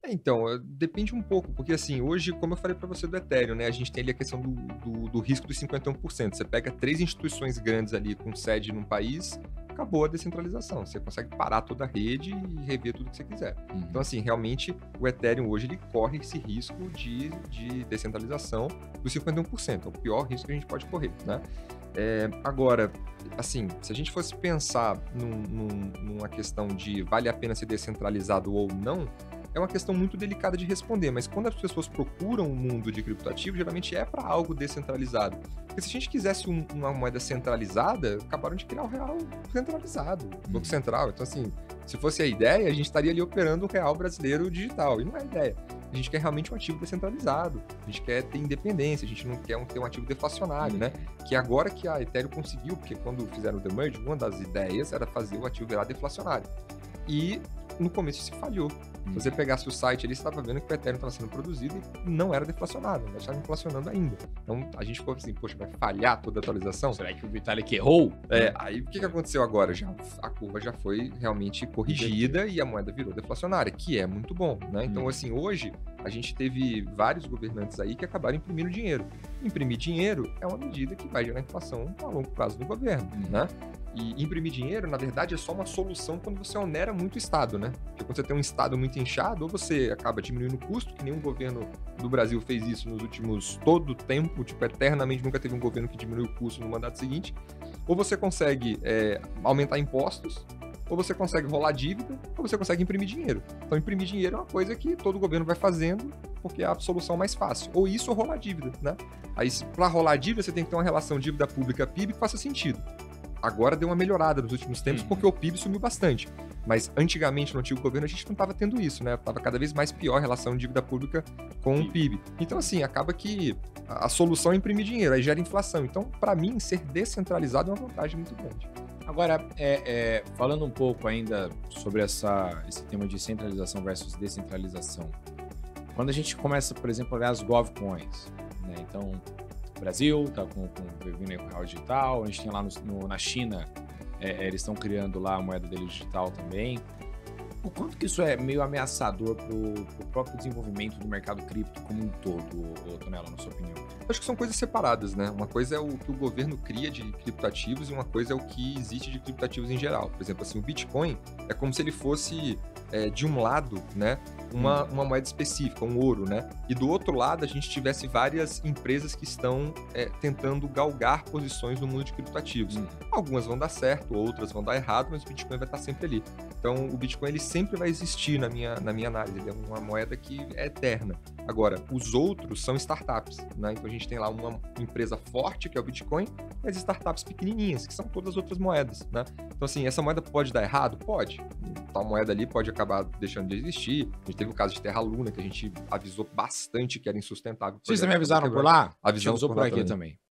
Então, depende um pouco, porque assim, hoje, como eu falei para você do Ethereum, né, a gente tem ali a questão do risco dos 51%. Você pega 3 instituições grandes ali com sede num país, acabou a descentralização. Você consegue parar toda a rede e rever tudo que você quiser. Então, Uhum. assim, realmente, o Ethereum hoje ele corre esse risco de descentralização dos 51%. É o pior risco que a gente pode correr, né? Agora, assim, se a gente fosse pensar numa questão de vale a pena ser descentralizado ou não, é uma questão muito delicada de responder, mas quando as pessoas procuram o mundo de criptoativo, geralmente é para algo descentralizado. Porque se a gente quisesse uma moeda centralizada, acabaram de criar o real centralizado, o Banco Uhum. Central. Então, assim, se fosse a ideia, a gente estaria ali operando o real brasileiro digital, e não é a ideia. A gente quer realmente um ativo descentralizado, a gente quer ter independência, a gente não quer ter um ativo deflacionário, né? Uhum. Que agora que a Ethereum conseguiu, porque quando fizeram o The Merge, uma das ideias era fazer o ativo virar deflacionário. E no começo se falhou. Se você Uhum. pegasse o site ali, você estava vendo que o Ethereum estava sendo produzido e não era deflacionário, ainda estava inflacionando ainda. Então a gente ficou assim, poxa, vai falhar toda a atualização? Será que o Vitalik errou? Aí o que aconteceu agora? A curva já foi realmente corrigida e a moeda virou deflacionária, que é muito bom, né? Então, Uhum. assim, hoje a gente teve vários governantes aí que acabaram imprimindo dinheiro. Imprimir dinheiro é uma medida que vai gerar inflação a longo prazo no governo, né? Uhum. E imprimir dinheiro, na verdade, é só uma solução quando você onera muito o Estado, né? Porque quando você tem um Estado muito inchado, ou você acaba diminuindo o custo, que nenhum governo do Brasil fez isso nos últimos todo o tempo, tipo, eternamente nunca teve um governo que diminuiu o custo no mandato seguinte, ou você consegue aumentar impostos, ou você consegue rolar dívida, ou você consegue imprimir dinheiro. Então, imprimir dinheiro é uma coisa que todo governo vai fazendo, porque é a solução mais fácil. Ou isso ou rolar dívida, né? Aí, para rolar dívida, você tem que ter uma relação dívida pública-PIB que faça sentido. Agora deu uma melhorada nos últimos tempos, Uhum. porque o PIB sumiu bastante. Mas antigamente, no antigo governo, a gente não estava tendo isso, né? Tava cada vez mais pior a relação de dívida pública com o PIB. Então, assim, acaba que a solução é imprimir dinheiro, aí gera inflação. Então, para mim, ser descentralizado é uma vantagem muito grande. Agora, falando um pouco ainda sobre esse tema de centralização versus descentralização. Quando a gente começa, por exemplo, a olhar as GovCoins, né? Então, o Brasil está vindo aí com o real digital, a gente tem lá na China, eles estão criando lá a moeda deles digital também. O quanto que isso é meio ameaçador para o próprio desenvolvimento do mercado cripto como um todo, Tonela, na sua opinião? Acho que são coisas separadas, né? Uma coisa é o que o governo cria de criptoativos e uma coisa é o que existe de criptoativos em geral. Por exemplo, assim, o Bitcoin é como se ele fosse, de um lado, né, uma moeda específica, um ouro, né? E do outro lado a gente tivesse várias empresas que estão tentando galgar posições no mundo de criptoativos. Uhum. Algumas vão dar certo, outras vão dar errado, mas o Bitcoin vai estar sempre ali. Então, o Bitcoin ele sempre vai existir na minha análise. Ele é uma moeda que é eterna. Agora, os outros são startups, né? Então, a gente tem lá uma empresa forte, que é o Bitcoin, e as startups pequenininhas, que são todas as outras moedas, né? Então, assim, essa moeda pode dar errado? Pode. Tal moeda ali pode acabar deixando de existir. A gente teve o caso de Terra Luna, que a gente avisou bastante que era insustentável. Vocês também avisaram por lá? A gente Avisamos avisou por por lá aqui também. também.